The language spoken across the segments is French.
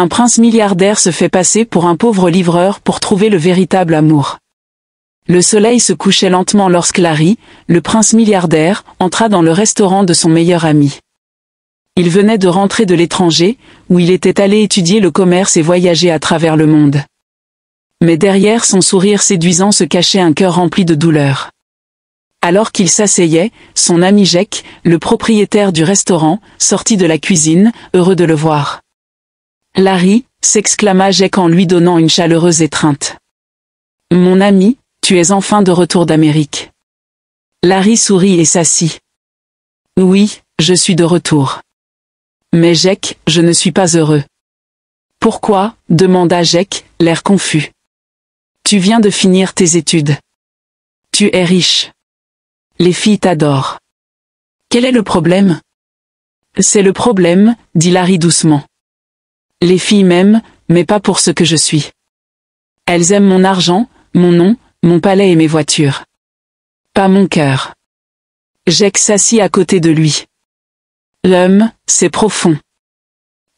Un prince milliardaire se fait passer pour un pauvre livreur pour trouver le véritable amour. Le soleil se couchait lentement lorsque Larry, le prince milliardaire, entra dans le restaurant de son meilleur ami. Il venait de rentrer de l'étranger, où il était allé étudier le commerce et voyager à travers le monde. Mais derrière son sourire séduisant se cachait un cœur rempli de douleur. Alors qu'il s'asseyait, son ami Jake, le propriétaire du restaurant, sortit de la cuisine, heureux de le voir. « Larry !» s'exclama Jake en lui donnant une chaleureuse étreinte. « Mon ami, tu es enfin de retour d'Amérique. » Larry sourit et s'assit. « Oui, je suis de retour. Mais Jake, je ne suis pas heureux. »« Pourquoi ?» demanda Jake, l'air confus. « Tu viens de finir tes études. Tu es riche. Les filles t'adorent. Quel est le problème ? » « C'est le problème, » dit Larry doucement. « Les filles m'aiment, mais pas pour ce que je suis. Elles aiment mon argent, mon nom, mon palais et mes voitures. Pas mon cœur. » Jake s'assit à côté de lui. « L'homme, c'est profond.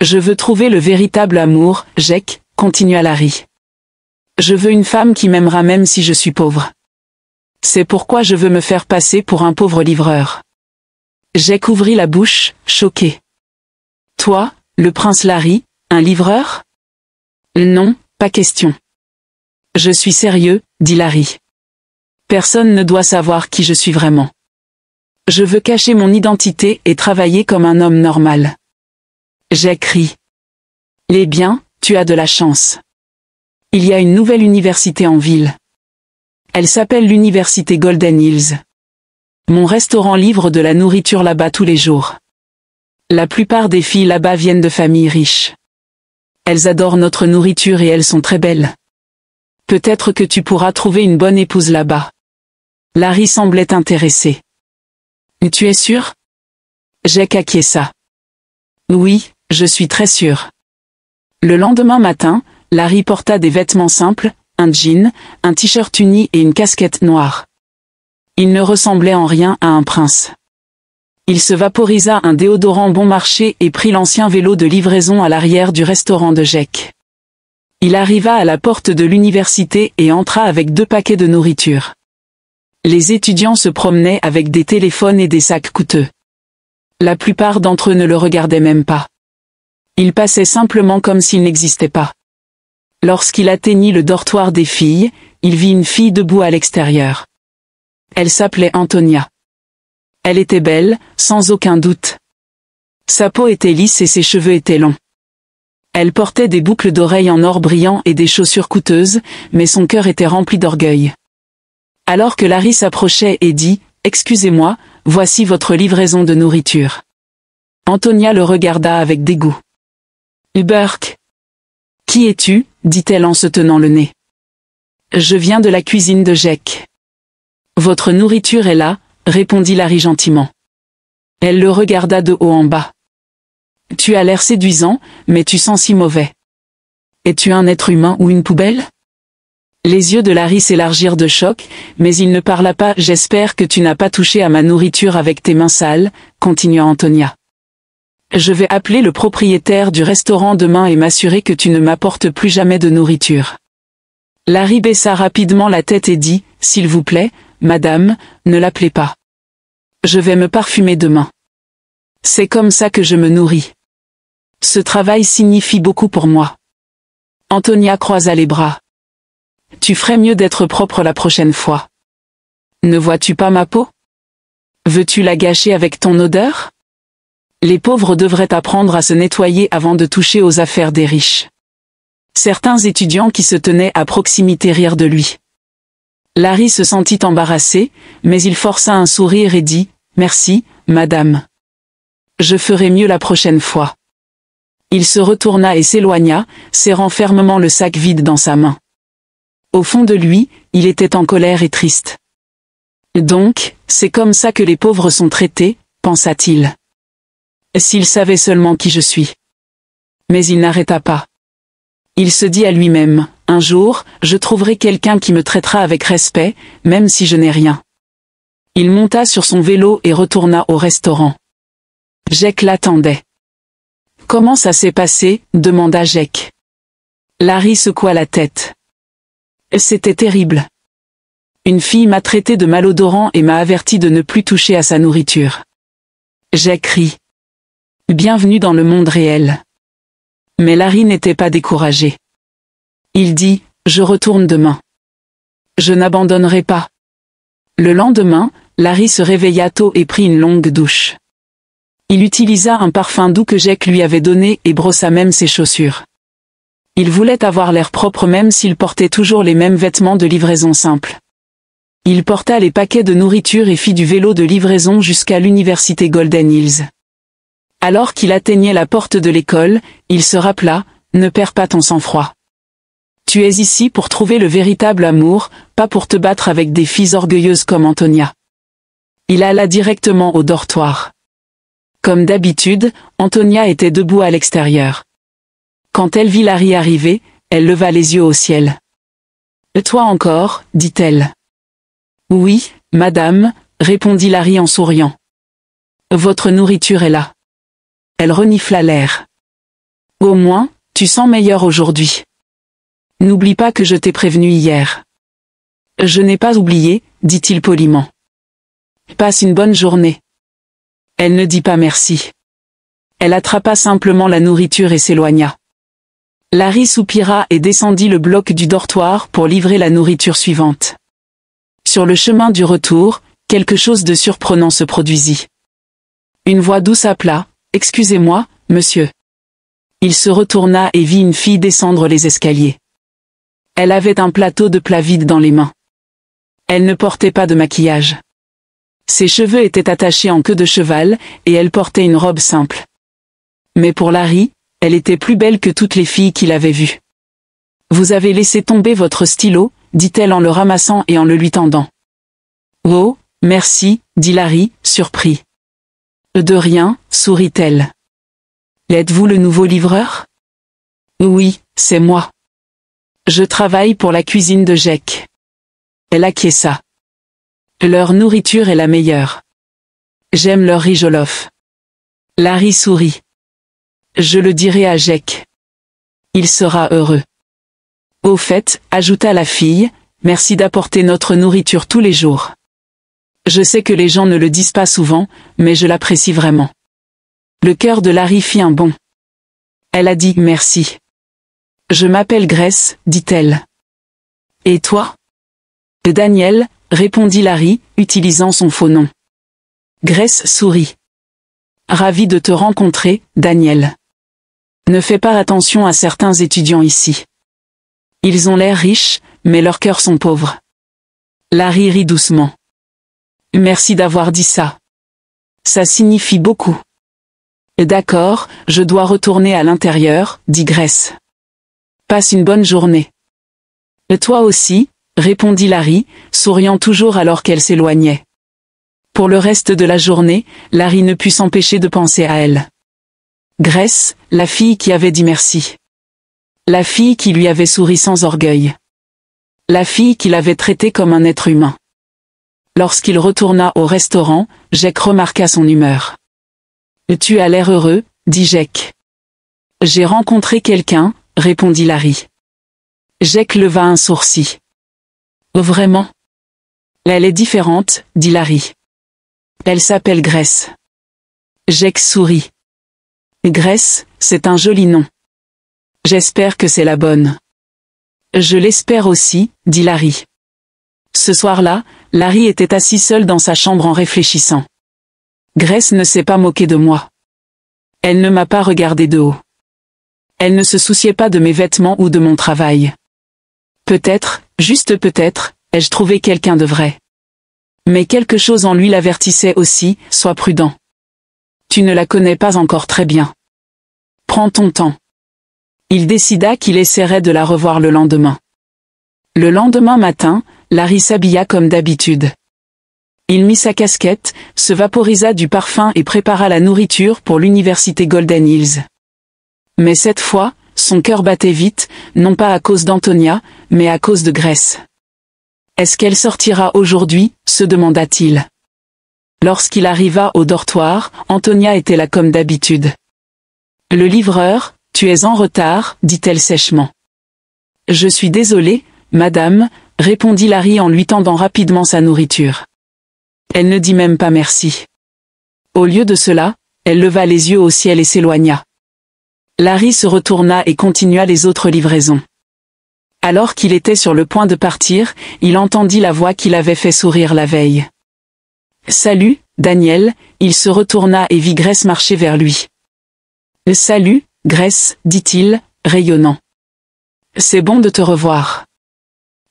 Je veux trouver le véritable amour, Jake, » continua Larry. « Je veux une femme qui m'aimera même si je suis pauvre. C'est pourquoi je veux me faire passer pour un pauvre livreur. » Jake ouvrit la bouche, choqué. « Toi, le prince Larry, un livreur ? » ?»« Non, pas question. »« Je suis sérieux, » dit Larry. « Personne ne doit savoir qui je suis vraiment. Je veux cacher mon identité et travailler comme un homme normal. » Jake rit. « Eh bien, tu as de la chance. Il y a une nouvelle université en ville. Elle s'appelle l'université Golden Hills. Mon restaurant livre de la nourriture là-bas tous les jours. La plupart des filles là-bas viennent de familles riches. Elles adorent notre nourriture et elles sont très belles. Peut-être que tu pourras trouver une bonne épouse là-bas. » Larry semblait intéressé. « Tu es sûr ?» Jake acquiesça. « Oui, je suis très sûr. » Le lendemain matin, Larry porta des vêtements simples, un jean, un t-shirt uni et une casquette noire. Il ne ressemblait en rien à un prince. Il se vaporisa un déodorant bon marché et prit l'ancien vélo de livraison à l'arrière du restaurant de Jake. Il arriva à la porte de l'université et entra avec 2 paquets de nourriture. Les étudiants se promenaient avec des téléphones et des sacs coûteux. La plupart d'entre eux ne le regardaient même pas. Ils passaient simplement comme s'il n'existait pas. Lorsqu'il atteignit le dortoir des filles, il vit une fille debout à l'extérieur. Elle s'appelait Antonia. Elle était belle, sans aucun doute. Sa peau était lisse et ses cheveux étaient longs. Elle portait des boucles d'oreilles en or brillant et des chaussures coûteuses, mais son cœur était rempli d'orgueil. Alors que Larry s'approchait et dit « Excusez-moi, voici votre livraison de nourriture. » Antonia le regarda avec dégoût. « Burke. Qui es-tu » dit-elle en se tenant le nez. « Je viens de la cuisine de Jake. »« Votre nourriture est là » répondit Larry gentiment. Elle le regarda de haut en bas. « Tu as l'air séduisant, mais tu sens si mauvais. Es-tu un être humain ou une poubelle ?» Les yeux de Larry s'élargirent de choc, mais il ne parla pas. « J'espère que tu n'as pas touché à ma nourriture avec tes mains sales » continua Antonia. « Je vais appeler le propriétaire du restaurant demain et m'assurer que tu ne m'apportes plus jamais de nourriture. » Larry baissa rapidement la tête et dit « S'il vous plaît, madame, ne l'appelez pas. Je vais me parfumer demain. C'est comme ça que je me nourris. Ce travail signifie beaucoup pour moi. » Antonia croisa les bras. « Tu ferais mieux d'être propre la prochaine fois. Ne vois-tu pas ma peau? Veux-tu la gâcher avec ton odeur? Les pauvres devraient apprendre à se nettoyer avant de toucher aux affaires des riches. » Certains étudiants qui se tenaient à proximité rirent de lui. Larry se sentit embarrassé, mais il força un sourire et dit « Merci, madame. Je ferai mieux la prochaine fois. » Il se retourna et s'éloigna, serrant fermement le sac vide dans sa main. Au fond de lui, il était en colère et triste. « Donc, c'est comme ça que les pauvres sont traités, » pensa-t-il. « S'il savait seulement qui je suis. » Mais il n'arrêta pas. Il se dit à lui-même, « Un jour, je trouverai quelqu'un qui me traitera avec respect, même si je n'ai rien. » Il monta sur son vélo et retourna au restaurant. Jake l'attendait. « Comment ça s'est passé? Demanda Jake. Larry secoua la tête. C'était terrible. Une fille m'a traité de malodorant et m'a averti de ne plus toucher à sa nourriture. Jake rit. Bienvenue dans le monde réel. Mais Larry n'était pas découragé. Il dit, je retourne demain. Je n'abandonnerai pas. Le lendemain, Larry se réveilla tôt et prit une longue douche. Il utilisa un parfum doux que Jake lui avait donné et brossa même ses chaussures. Il voulait avoir l'air propre même s'il portait toujours les mêmes vêtements de livraison simple. Il porta les paquets de nourriture et fit du vélo de livraison jusqu'à l'université Golden Hills. Alors qu'il atteignait la porte de l'école, il se rappela, ne perds pas ton sang-froid. Tu es ici pour trouver le véritable amour, pas pour te battre avec des filles orgueilleuses comme Antonia. Il alla directement au dortoir. Comme d'habitude, Antonia était debout à l'extérieur. Quand elle vit Larry arriver, elle leva les yeux au ciel. « Toi encore » dit-elle. « Oui, madame » répondit Larry en souriant. « Votre nourriture est là. » Elle renifla l'air. « Au moins, tu sens meilleur aujourd'hui. N'oublie pas que je t'ai prévenu hier. »« Je n'ai pas oublié » dit-il poliment. « Passe une bonne journée. » Elle ne dit pas merci. Elle attrapa simplement la nourriture et s'éloigna. Larry soupira et descendit le bloc du dortoir pour livrer la nourriture suivante. Sur le chemin du retour, quelque chose de surprenant se produisit. Une voix douce appela, « Excusez-moi, monsieur. » Il se retourna et vit une fille descendre les escaliers. Elle avait un plateau de plats vide dans les mains. Elle ne portait pas de maquillage. Ses cheveux étaient attachés en queue de cheval, et elle portait une robe simple. Mais pour Larry, elle était plus belle que toutes les filles qu'il avait vues. « Vous avez laissé tomber votre stylo » dit-elle en le ramassant et en le lui tendant. « Oh, merci » dit Larry, surpris. « De rien » sourit-elle. « Êtes-vous le nouveau livreur ?»« Oui, c'est moi. Je travaille pour la cuisine de Jake. » Elle acquiesça. Leur nourriture est la meilleure. J'aime leur riz jollof. Larry sourit. Je le dirai à Jake. Il sera heureux. Au fait, ajouta la fille, merci d'apporter notre nourriture tous les jours. Je sais que les gens ne le disent pas souvent, mais je l'apprécie vraiment. Le cœur de Larry fit un bond. Elle a dit merci. Je m'appelle Grace, dit-elle. Et toi? Daniel, répondit Larry, utilisant son faux nom. Grace sourit. Ravi de te rencontrer, Daniel. Ne fais pas attention à certains étudiants ici. Ils ont l'air riches, mais leurs cœurs sont pauvres. Larry rit doucement. Merci d'avoir dit ça. Ça signifie beaucoup. D'accord, je dois retourner à l'intérieur, dit Grace. Passe une bonne journée. Toi aussi, répondit Larry, souriant toujours alors qu'elle s'éloignait. Pour le reste de la journée, Larry ne put s'empêcher de penser à elle. Grace, la fille qui avait dit merci. La fille qui lui avait souri sans orgueil. La fille qui l'avait traité comme un être humain. Lorsqu'il retourna au restaurant, Jake remarqua son humeur. « Tu as l'air heureux » dit Jake. « J'ai rencontré quelqu'un » répondit Larry. Jake leva un sourcil. « Vraiment ?»« Elle est différente » dit Larry. « Elle s'appelle Grace. » Jake sourit. « Grace, c'est un joli nom. J'espère que c'est la bonne. »« Je l'espère aussi » dit Larry. Ce soir-là, Larry était assis seul dans sa chambre en réfléchissant. Grace ne s'est pas moquée de moi. Elle ne m'a pas regardé de haut. Elle ne se souciait pas de mes vêtements ou de mon travail. Peut-être, juste peut-être, ai-je trouvé quelqu'un de vrai. Mais quelque chose en lui l'avertissait aussi, sois prudent. Tu ne la connais pas encore très bien. Prends ton temps. Il décida qu'il essaierait de la revoir le lendemain. Le lendemain matin, Larry s'habilla comme d'habitude. Il mit sa casquette, se vaporisa du parfum et prépara la nourriture pour l'université Golden Hills. Mais cette fois, son cœur battait vite, non pas à cause d'Antonia, mais à cause de Grace. Est-ce qu'elle sortira aujourd'hui, se demanda-t-il. Lorsqu'il arriva au dortoir, Antonia était là comme d'habitude. Le livreur, tu es en retard, dit-elle sèchement. Je suis désolée, madame, répondit Larry en lui tendant rapidement sa nourriture. Elle ne dit même pas merci. Au lieu de cela, elle leva les yeux au ciel et s'éloigna. Larry se retourna et continua les autres livraisons. Alors qu'il était sur le point de partir, il entendit la voix qui l'avait fait sourire la veille. « Salut, Daniel », il se retourna et vit Grace marcher vers lui. « Salut, Grace », dit-il, rayonnant. « C'est bon de te revoir. »«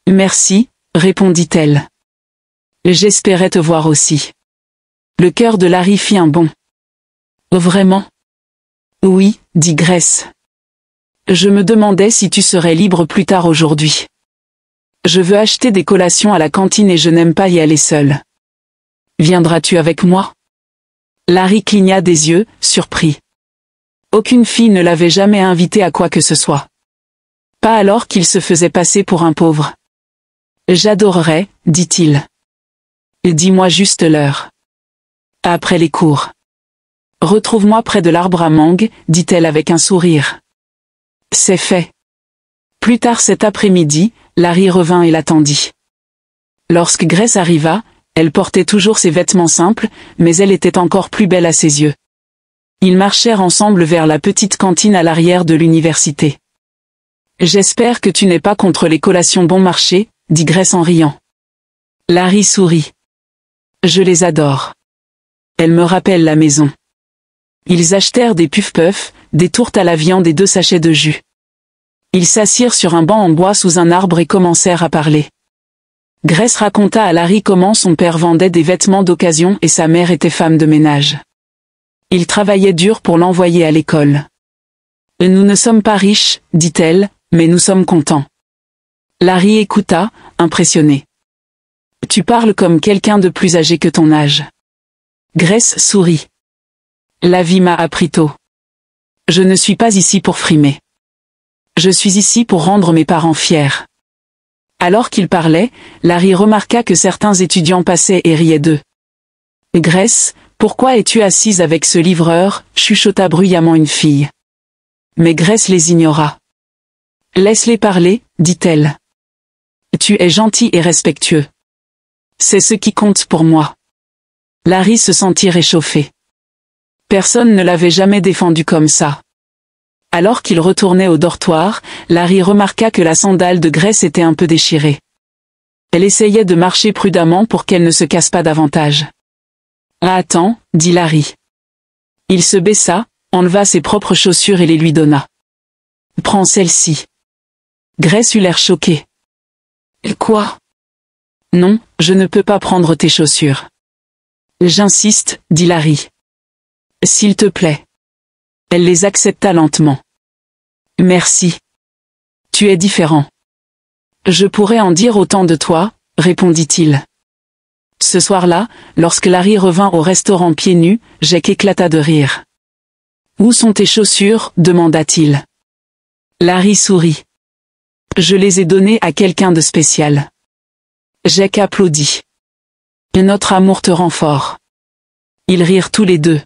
Merci », répondit-elle. « J'espérais te voir aussi. » Le cœur de Larry fit un bond. « Vraiment ? » « Oui, » dit Grace. « Je me demandais si tu serais libre plus tard aujourd'hui. Je veux acheter des collations à la cantine et je n'aime pas y aller seule. Viendras-tu avec moi ?» Larry cligna des yeux, surpris. Aucune fille ne l'avait jamais invité à quoi que ce soit. Pas alors qu'il se faisait passer pour un pauvre. « J'adorerais, » dit-il. « Dis-moi juste l'heure. » « Après les cours. »« Retrouve-moi près de l'arbre à mangue, » dit-elle avec un sourire. « C'est fait. » Plus tard cet après-midi, Larry revint et l'attendit. Lorsque Grace arriva, elle portait toujours ses vêtements simples, mais elle était encore plus belle à ses yeux. Ils marchèrent ensemble vers la petite cantine à l'arrière de l'université. « J'espère que tu n'es pas contre les collations bon marché, » dit Grace en riant. Larry sourit. « Je les adore. Elles me rappellent la maison. » Ils achetèrent des puff-puffs, des tourtes à la viande et 2 sachets de jus. Ils s'assirent sur un banc en bois sous un arbre et commencèrent à parler. Grace raconta à Larry comment son père vendait des vêtements d'occasion et sa mère était femme de ménage. Il travaillait dur pour l'envoyer à l'école. « Nous ne sommes pas riches, » dit-elle, « mais nous sommes contents. » Larry écouta, impressionné. « Tu parles comme quelqu'un de plus âgé que ton âge. » Grace sourit. « La vie m'a appris tôt. Je ne suis pas ici pour frimer. Je suis ici pour rendre mes parents fiers. » Alors qu'il parlait, Larry remarqua que certains étudiants passaient et riaient d'eux. « Grace, pourquoi es-tu assise avec ce livreur ?» chuchota bruyamment une fille. Mais Grace les ignora. « Laisse-les parler, » dit-elle. « Tu es gentil et respectueux. C'est ce qui compte pour moi. » Larry se sentit réchauffé. Personne ne l'avait jamais défendu comme ça. Alors qu'il retournait au dortoir, Larry remarqua que la sandale de Grace était un peu déchirée. Elle essayait de marcher prudemment pour qu'elle ne se casse pas davantage. « Ah, attends, » dit Larry. Il se baissa, enleva ses propres chaussures et les lui donna. « Prends celle-ci. » Grace eut l'air choquée. « Quoi ? » « Non, je ne peux pas prendre tes chaussures. »« J'insiste, » dit Larry. « S'il te plaît. » Elle les accepta lentement. « Merci. Tu es différent. »« Je pourrais en dire autant de toi, » répondit-il. Ce soir-là, lorsque Larry revint au restaurant pieds nus, Jake éclata de rire. « Où sont tes chaussures ?» demanda-t-il. Larry sourit. « Je les ai données à quelqu'un de spécial. » Jake applaudit. « Notre amour te rend fort. » Ils rirent tous les deux.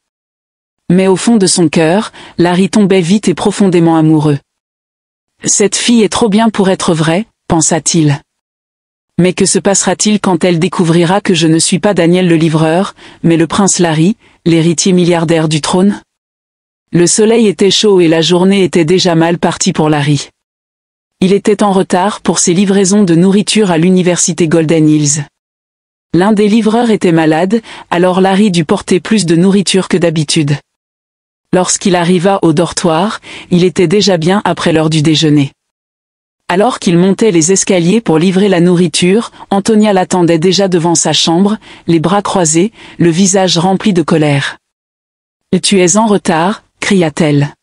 Mais au fond de son cœur, Larry tombait vite et profondément amoureux. « Cette fille est trop bien pour être vraie, » pensa-t-il. Mais que se passera-t-il quand elle découvrira que je ne suis pas Daniel le livreur, mais le prince Larry, l'héritier milliardaire du trône ? Le soleil était chaud et la journée était déjà mal partie pour Larry. Il était en retard pour ses livraisons de nourriture à l'université Golden Hills. L'un des livreurs était malade, alors Larry dut porter plus de nourriture que d'habitude. Lorsqu'il arriva au dortoir, il était déjà bien après l'heure du déjeuner. Alors qu'il montait les escaliers pour livrer la nourriture, Antonia l'attendait déjà devant sa chambre, les bras croisés, le visage rempli de colère. « Tu es en retard » cria-t-elle.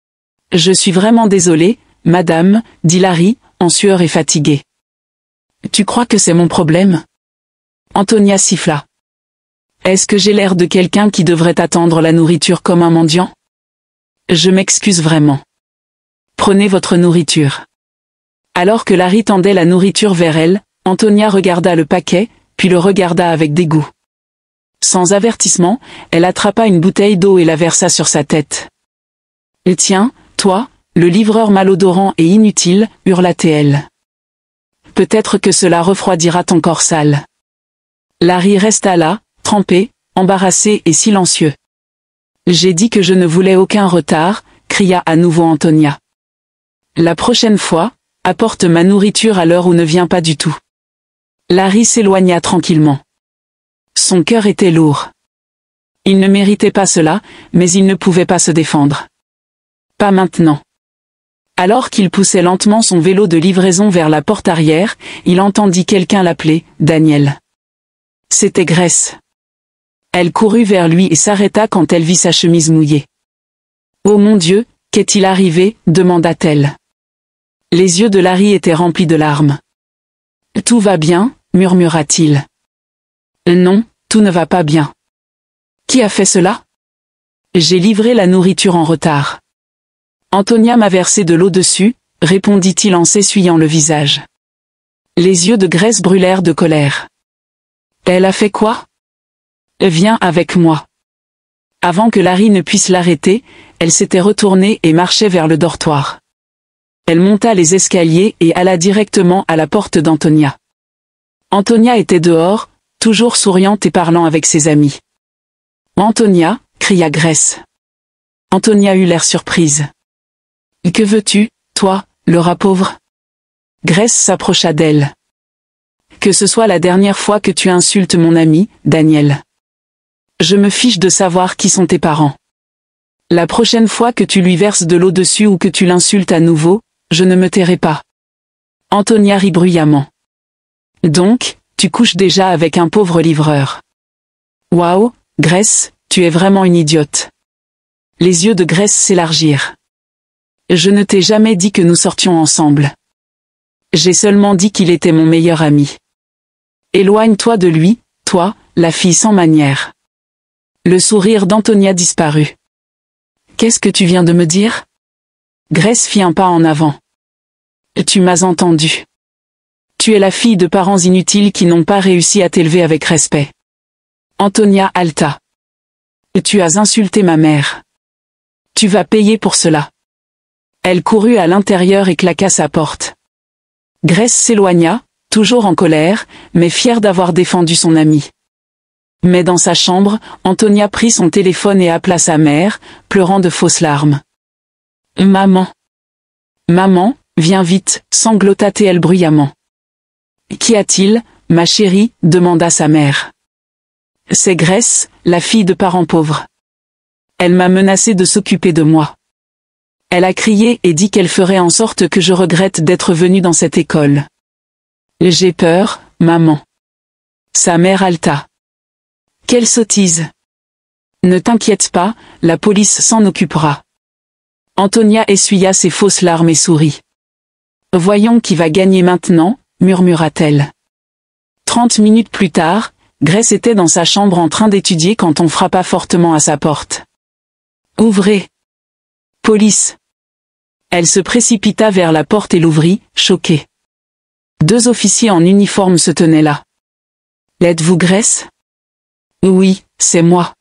« Je suis vraiment désolée, madame, » dit Larry, en sueur et fatigué. « Tu crois que c'est mon problème ?» Antonia siffla. « Est-ce que j'ai l'air de quelqu'un qui devrait attendre la nourriture comme un mendiant ? Je m'excuse vraiment. Prenez votre nourriture. » Alors que Larry tendait la nourriture vers elle, Antonia regarda le paquet, puis le regarda avec dégoût. Sans avertissement, elle attrapa une bouteille d'eau et la versa sur sa tête. Et tiens, toi, le livreur malodorant et inutile, hurla-t-elle. Peut-être que cela refroidira ton corps sale. Larry resta là, trempé, embarrassé et silencieux. J'ai dit que je ne voulais aucun retard, cria à nouveau Antonia. La prochaine fois, apporte ma nourriture à l'heure où ne vient pas du tout. Larry s'éloigna tranquillement. Son cœur était lourd. Il ne méritait pas cela, mais il ne pouvait pas se défendre. Pas maintenant. Alors qu'il poussait lentement son vélo de livraison vers la porte arrière, il entendit quelqu'un l'appeler « Daniel ». C'était Grace. Elle courut vers lui et s'arrêta quand elle vit sa chemise mouillée. « Oh mon Dieu, qu'est-il arrivé ?» demanda-t-elle. Les yeux de Larry étaient remplis de larmes. « Tout va bien ?» murmura-t-il. « Non, tout ne va pas bien. » « Qui a fait cela ? » ? « J'ai livré la nourriture en retard. » « Antonia m'a versé de l'eau dessus, » répondit-il en s'essuyant le visage. Les yeux de Grace brûlèrent de colère. « Elle a fait quoi ? » ? « Viens avec moi. » Avant que Larry ne puisse l'arrêter, elle s'était retournée et marchait vers le dortoir. Elle monta les escaliers et alla directement à la porte d'Antonia. Antonia était dehors, toujours souriante et parlant avec ses amis. « Antonia !» cria Grace. Antonia eut l'air surprise. « Que veux-tu, toi, le rat pauvre ?» Grace s'approcha d'elle. « Que ce soit la dernière fois que tu insultes mon ami, Daniel. Je me fiche de savoir qui sont tes parents. La prochaine fois que tu lui verses de l'eau dessus ou que tu l'insultes à nouveau, je ne me tairai pas. » Antonia rit bruyamment. « Donc, tu couches déjà avec un pauvre livreur. Waouh, Grace, tu es vraiment une idiote. » Les yeux de Grace s'élargirent. « Je ne t'ai jamais dit que nous sortions ensemble. J'ai seulement dit qu'il était mon meilleur ami. Éloigne-toi de lui, toi, la fille sans manières. » Le sourire d'Antonia disparut. « Qu'est-ce que tu viens de me dire ?» Grace fit un pas en avant. « Tu m'as entendu. Tu es la fille de parents inutiles qui n'ont pas réussi à t'élever avec respect. » Antonia haleta. « Tu as insulté ma mère. Tu vas payer pour cela. » Elle courut à l'intérieur et claqua sa porte. Grace s'éloigna, toujours en colère, mais fière d'avoir défendu son amie. Mais dans sa chambre, Antonia prit son téléphone et appela sa mère, pleurant de fausses larmes. « Maman. Maman, viens vite, sanglota-t-elle bruyamment. « Qu'y a-t-il, ma chérie ?» demanda sa mère. « C'est Grace, la fille de parents pauvres. Elle m'a menacé de s'occuper de moi. Elle a crié et dit qu'elle ferait en sorte que je regrette d'être venue dans cette école. J'ai peur, maman. » Sa mère haleta. « Quelle sottise. Ne t'inquiète pas, la police s'en occupera. » Antonia essuya ses fausses larmes et sourit. « Voyons qui va gagner maintenant, » murmura-t-elle. 30 minutes plus tard, Grace était dans sa chambre en train d'étudier quand on frappa fortement à sa porte. « Ouvrez. Police. » Elle se précipita vers la porte et l'ouvrit, choquée. 2 officiers en uniforme se tenaient là. « L'êtes-vous Grace ? » ? « Oui, c'est moi.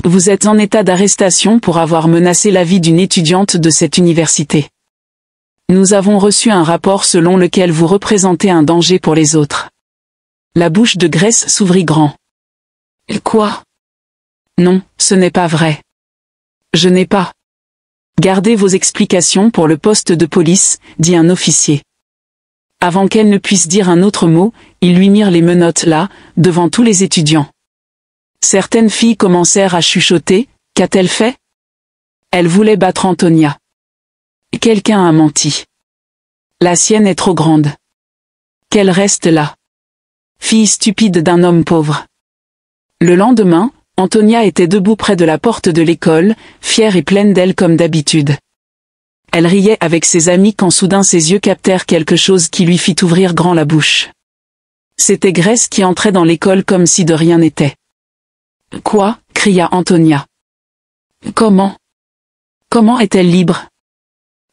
Vous êtes en état d'arrestation pour avoir menacé la vie d'une étudiante de cette université. Nous avons reçu un rapport selon lequel vous représentez un danger pour les autres. » La bouche de Grace s'ouvrit grand. « Quoi ? Non, ce n'est pas vrai. Je n'ai pas. » « Gardez vos explications pour le poste de police, » dit un officier. Avant qu'elle ne puisse dire un autre mot, ils lui mirent les menottes là, devant tous les étudiants. Certaines filles commencèrent à chuchoter. « Qu'a-t-elle fait ? » Elle voulait battre Antonia. Quelqu'un a menti. La sienne est trop grande. Qu'elle reste là. Fille stupide d'un homme pauvre. Le lendemain, Antonia était debout près de la porte de l'école, fière et pleine d'elle comme d'habitude. Elle riait avec ses amis quand soudain ses yeux captèrent quelque chose qui lui fit ouvrir grand la bouche. C'était Grace qui entrait dans l'école comme si de rien n'était. « Quoi ?» cria Antonia. « Comment ? Comment est-elle libre ?»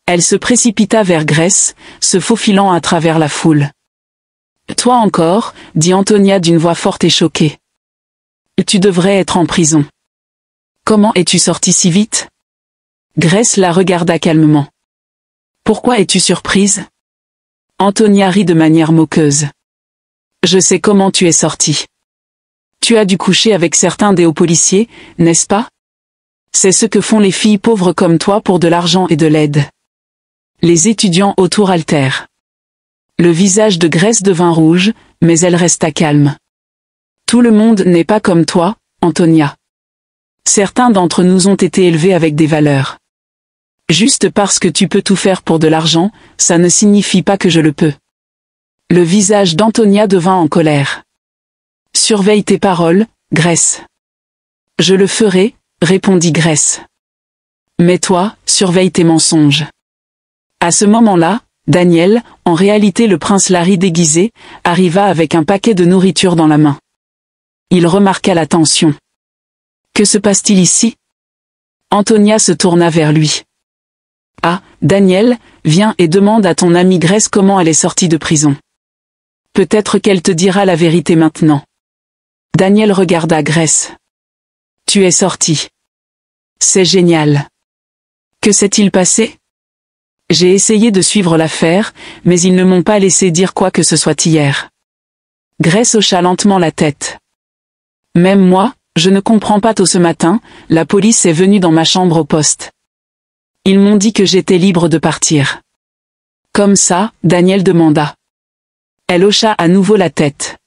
Elle se précipita vers Grace, se faufilant à travers la foule. « Toi encore ?» dit Antonia d'une voix forte et choquée. « Tu devrais être en prison. Comment es-tu sortie si vite ? Grace la regarda calmement. Pourquoi es-tu surprise? Antonia rit de manière moqueuse. Je sais comment tu es sortie. Tu as dû coucher avec certains des hauts policiers, n'est-ce pas? C'est ce que font les filles pauvres comme toi pour de l'argent et de l'aide. Les étudiants autour altèrent. Le visage de Grace devint rouge, mais elle resta calme. Tout le monde n'est pas comme toi, Antonia. Certains d'entre nous ont été élevés avec des valeurs. Juste parce que tu peux tout faire pour de l'argent, ça ne signifie pas que je le peux. Le visage d'Antonia devint en colère. Surveille tes paroles, Grace. Je le ferai, répondit Grace. Mais toi, surveille tes mensonges. À ce moment-là, Daniel, en réalité le prince Larry déguisé, arriva avec un paquet de nourriture dans la main. Il remarqua la tension. Que se passe-t-il ici? Antonia se tourna vers lui. Ah, Daniel, viens et demande à ton amie Grace comment elle est sortie de prison. Peut-être qu'elle te dira la vérité maintenant. Daniel regarda Grace. Tu es sortie. C'est génial. Que s'est-il passé? J'ai essayé de suivre l'affaire, mais ils ne m'ont pas laissé dire quoi que ce soit hier. Grace hocha lentement la tête. Même moi, je ne comprends pas tôt ce matin, la police est venue dans ma chambre au poste. Ils m'ont dit que j'étais libre de partir. Comme ça, Daniel demanda. Elle hocha à nouveau la tête.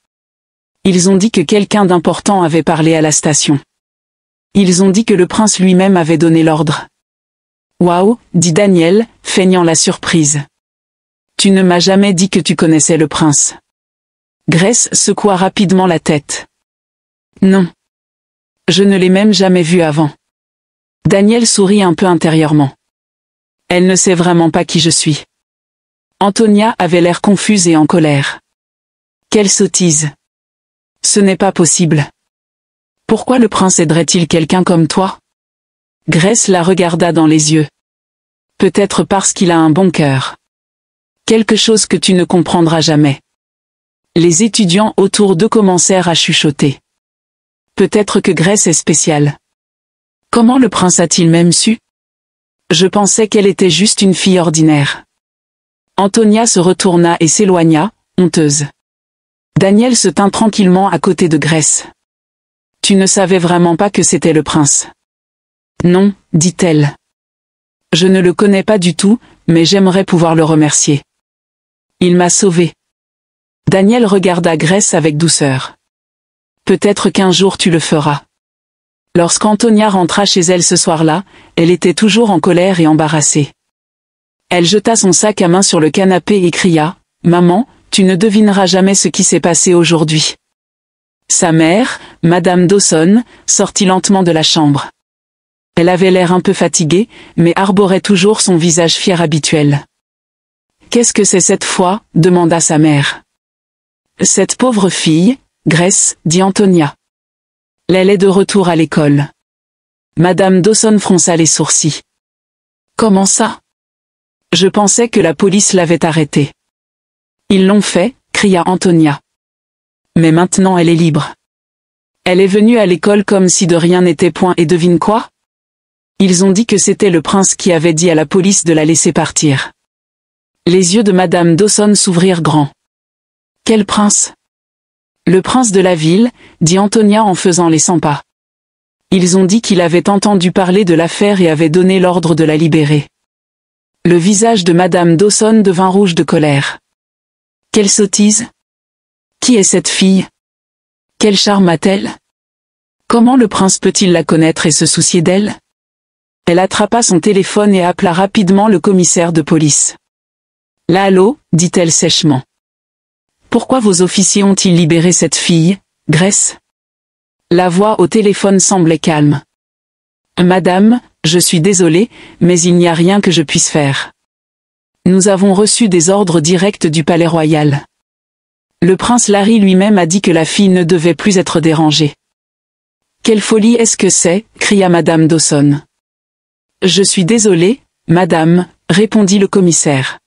Ils ont dit que quelqu'un d'important avait parlé à la station. Ils ont dit que le prince lui-même avait donné l'ordre. Waouh, dit Daniel, feignant la surprise. Tu ne m'as jamais dit que tu connaissais le prince. Grace secoua rapidement la tête. Non. Je ne l'ai même jamais vu avant. Daniel sourit un peu intérieurement. Elle ne sait vraiment pas qui je suis. Antonia avait l'air confuse et en colère. Quelle sottise. Ce n'est pas possible. Pourquoi le prince aiderait-il quelqu'un comme toi? Grace la regarda dans les yeux. Peut-être parce qu'il a un bon cœur. Quelque chose que tu ne comprendras jamais. Les étudiants autour d'eux commencèrent à chuchoter. Peut-être que Grace est spéciale. Comment le prince a-t-il même su? Je pensais qu'elle était juste une fille ordinaire. Antonia se retourna et s'éloigna, honteuse. Daniel se tint tranquillement à côté de Grace. Tu ne savais vraiment pas que c'était le prince? Non, dit-elle. Je ne le connais pas du tout, mais j'aimerais pouvoir le remercier. Il m'a sauvée. Daniel regarda Grace avec douceur. Peut-être qu'un jour tu le feras. Lorsqu'Antonia rentra chez elle ce soir-là, elle était toujours en colère et embarrassée. Elle jeta son sac à main sur le canapé et cria « Maman, tu ne devineras jamais ce qui s'est passé aujourd'hui. » Sa mère, Madame Dawson, sortit lentement de la chambre. Elle avait l'air un peu fatiguée, mais arborait toujours son visage fier habituel. « Qu'est-ce que c'est cette fois ?» demanda sa mère. « Cette pauvre fille, Grace, dit Antonia. Elle est de retour à l'école. » Madame Dawson fronça les sourcils. « Comment ça? Je pensais que la police l'avait arrêtée. »« Ils l'ont fait, » cria Antonia. « Mais maintenant elle est libre. Elle est venue à l'école comme si de rien n'était point et devine quoi? Ils ont dit que c'était le prince qui avait dit à la police de la laisser partir. » Les yeux de Madame Dawson s'ouvrirent grands. « Quel prince? » Le prince de la ville, dit Antonia en faisant les 100 pas. Ils ont dit qu'il avait entendu parler de l'affaire et avait donné l'ordre de la libérer. Le visage de Madame Dawson devint rouge de colère. Quelle sottise! Qui est cette fille? Quel charme a-t-elle? Comment le prince peut-il la connaître et se soucier d'elle? Elle attrapa son téléphone et appela rapidement le commissaire de police. Là, allô, dit-elle sèchement. Pourquoi vos officiers ont-ils libéré cette fille, Grace? La voix au téléphone semblait calme. Madame, je suis désolée, mais il n'y a rien que je puisse faire. Nous avons reçu des ordres directs du palais royal. Le prince Larry lui-même a dit que la fille ne devait plus être dérangée. Quelle folie est-ce que c'est? Cria Madame Dawson. Je suis désolée, madame, répondit le commissaire.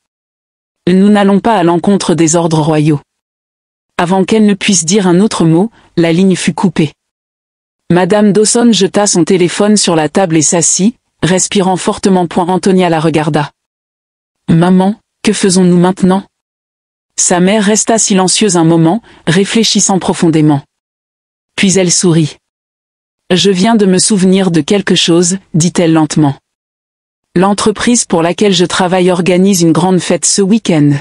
Nous n'allons pas à l'encontre des ordres royaux. Avant qu'elle ne puisse dire un autre mot, la ligne fut coupée. Madame Dawson jeta son téléphone sur la table et s'assit, respirant fortement. Antonia la regarda. Maman, que faisons-nous maintenant? Sa mère resta silencieuse un moment, réfléchissant profondément. Puis elle sourit. Je viens de me souvenir de quelque chose, dit-elle lentement. L'entreprise pour laquelle je travaille organise une grande fête ce week-end.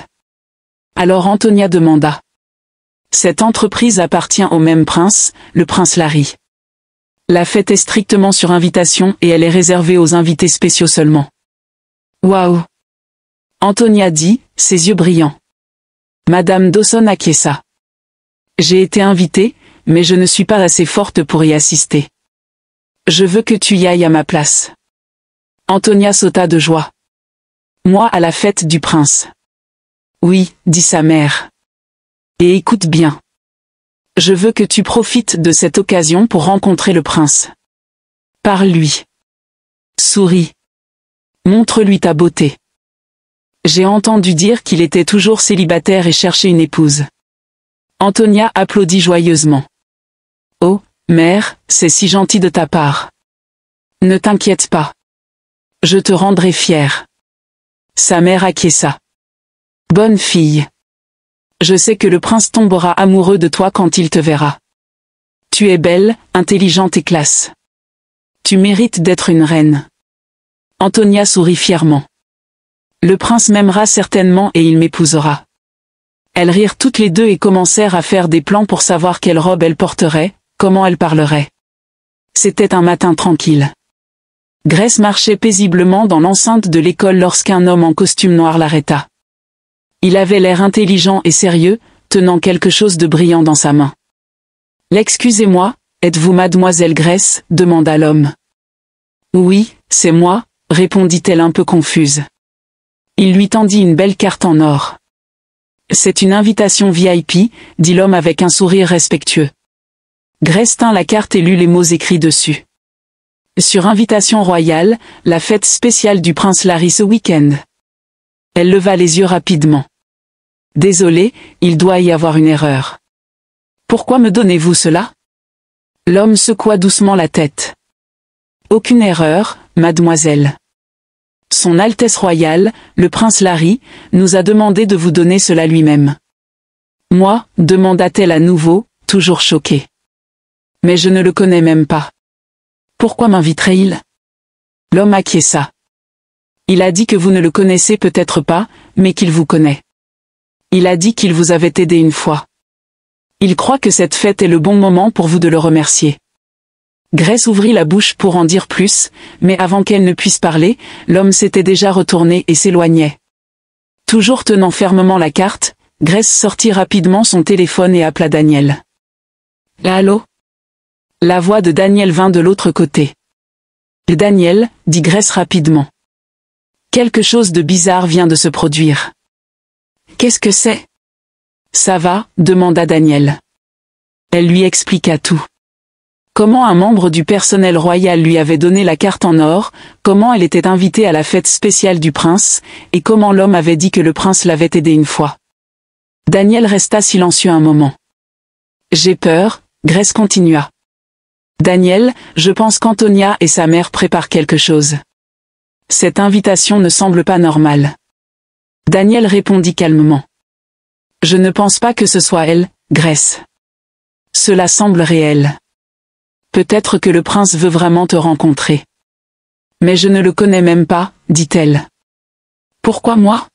Alors Antonia demanda. Cette entreprise appartient au même prince, le prince Larry. La fête est strictement sur invitation et elle est réservée aux invités spéciaux seulement. Waouh! Antonia dit, ses yeux brillants. Madame Dawson acquiesça. J'ai été invitée, mais je ne suis pas assez forte pour y assister. Je veux que tu y ailles à ma place. Antonia sauta de joie. Moi à la fête du prince. Oui, dit sa mère. Et écoute bien. Je veux que tu profites de cette occasion pour rencontrer le prince. Parle-lui. Souris. Montre-lui ta beauté. J'ai entendu dire qu'il était toujours célibataire et cherchait une épouse. Antonia applaudit joyeusement. Oh, mère, c'est si gentil de ta part. Ne t'inquiète pas. Je te rendrai fière. Sa mère acquiesça. Bonne fille. Je sais que le prince tombera amoureux de toi quand il te verra. Tu es belle, intelligente et classe. Tu mérites d'être une reine. Antonia sourit fièrement. Le prince m'aimera certainement et il m'épousera. Elles rirent toutes les deux et commencèrent à faire des plans pour savoir quelle robe elle porterait, comment elle parlerait. C'était un matin tranquille. Grace marchait paisiblement dans l'enceinte de l'école lorsqu'un homme en costume noir l'arrêta. Il avait l'air intelligent et sérieux, tenant quelque chose de brillant dans sa main. « L'excusez-moi, êtes-vous mademoiselle Grace ?» demanda l'homme. « Oui, c'est moi », répondit-elle un peu confuse. Il lui tendit une belle carte en or. « C'est une invitation VIP », dit l'homme avec un sourire respectueux. Grace tint la carte et lut les mots écrits dessus. « Sur invitation royale, la fête spéciale du prince Larry ce week-end. » Elle leva les yeux rapidement. « Désolé, il doit y avoir une erreur. »« Pourquoi me donnez-vous cela ?» L'homme secoua doucement la tête. « Aucune erreur, mademoiselle. Son Altesse royale, le prince Larry, nous a demandé de vous donner cela lui-même. »« Moi ?» demanda-t-elle à nouveau, toujours choquée. « Mais je ne le connais même pas. Pourquoi m'inviterait-il » L'homme acquiesça. « Il a dit que vous ne le connaissez peut-être pas, mais qu'il vous connaît. Il a dit qu'il vous avait aidé une fois. Il croit que cette fête est le bon moment pour vous de le remercier. » Grace ouvrit la bouche pour en dire plus, mais avant qu'elle ne puisse parler, l'homme s'était déjà retourné et s'éloignait. Toujours tenant fermement la carte, Grace sortit rapidement son téléphone et appela Daniel. « Allô ?» La voix de Daniel vint de l'autre côté. « Daniel » dit Grace rapidement. « Quelque chose de bizarre vient de se produire. »« Qu'est-ce que c'est ?»« Ça va ?» demanda Daniel. Elle lui expliqua tout. Comment un membre du personnel royal lui avait donné la carte en or, comment elle était invitée à la fête spéciale du prince, et comment l'homme avait dit que le prince l'avait aidé une fois. Daniel resta silencieux un moment. « J'ai peur », Grace continua. « Daniel, je pense qu'Antonia et sa mère préparent quelque chose. Cette invitation ne semble pas normale. » Daniel répondit calmement. « Je ne pense pas que ce soit elle, Grace. Cela semble réel. Peut-être que le prince veut vraiment te rencontrer. Mais je ne le connais même pas, dit-elle. Pourquoi moi ?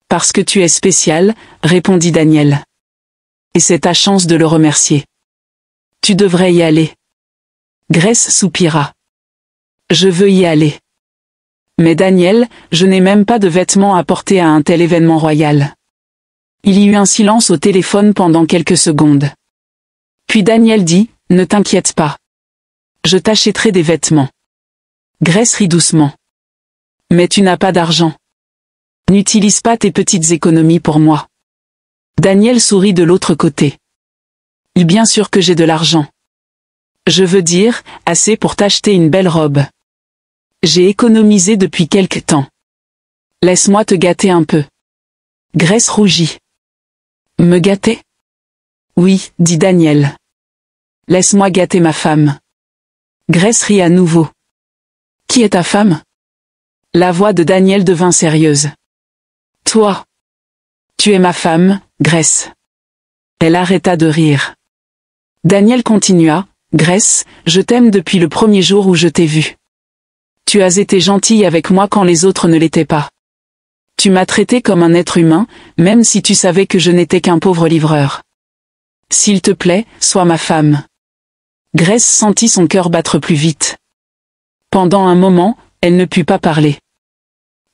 Parce que tu es spécial, répondit Daniel. Et c'est ta chance de le remercier. Tu devrais y aller. Grace soupira. Je veux y aller. Mais Daniel, je n'ai même pas de vêtements à porter à un tel événement royal. Il y eut un silence au téléphone pendant quelques secondes. Puis Daniel dit, ne t'inquiète pas. Je t'achèterai des vêtements. Grace rit doucement. Mais tu n'as pas d'argent. N'utilise pas tes petites économies pour moi. Daniel sourit de l'autre côté. Bien sûr que j'ai de l'argent. Je veux dire, assez pour t'acheter une belle robe. J'ai économisé depuis quelque temps. Laisse-moi te gâter un peu. Grace rougit. Me gâter ? Oui, dit Daniel. Laisse-moi gâter ma femme. Grace rit à nouveau. Qui est ta femme? La voix de Daniel devint sérieuse. Toi. Tu es ma femme, Grace. Elle arrêta de rire. Daniel continua, Grace, je t'aime depuis le premier jour où je t'ai vue. Tu as été gentille avec moi quand les autres ne l'étaient pas. Tu m'as traité comme un être humain, même si tu savais que je n'étais qu'un pauvre livreur. S'il te plaît, sois ma femme. Grace sentit son cœur battre plus vite. Pendant un moment, elle ne put pas parler.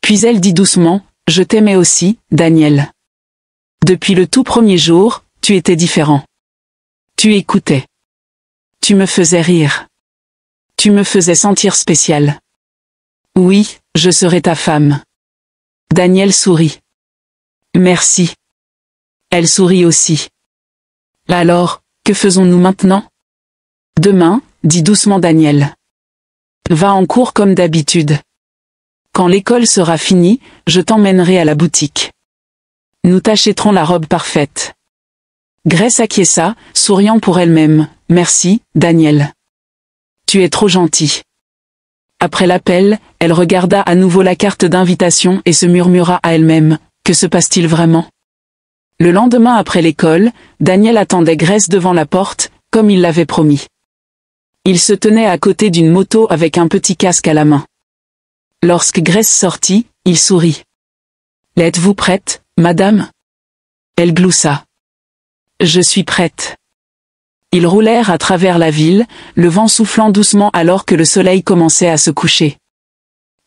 Puis elle dit doucement, je t'aimais aussi, Daniel. Depuis le tout premier jour, tu étais différent. Tu écoutais. Tu me faisais rire. Tu me faisais sentir spécial. Oui, je serai ta femme. Daniel sourit. Merci. Elle sourit aussi. Alors, que faisons-nous maintenant? Demain, dit doucement Daniel. Va en cours comme d'habitude. Quand l'école sera finie, je t'emmènerai à la boutique. Nous t'achèterons la robe parfaite. Grace acquiesça, souriant pour elle-même. Merci, Daniel. Tu es trop gentil. Après l'appel, elle regarda à nouveau la carte d'invitation et se murmura à elle-même. Que se passe-t-il vraiment? Le lendemain après l'école, Daniel attendait Grace devant la porte, comme il l'avait promis. Il se tenait à côté d'une moto avec un petit casque à la main. Lorsque Grace sortit, il sourit. « Êtes-vous prête, madame ?» Elle gloussa. « Je suis prête. » Ils roulèrent à travers la ville, le vent soufflant doucement alors que le soleil commençait à se coucher.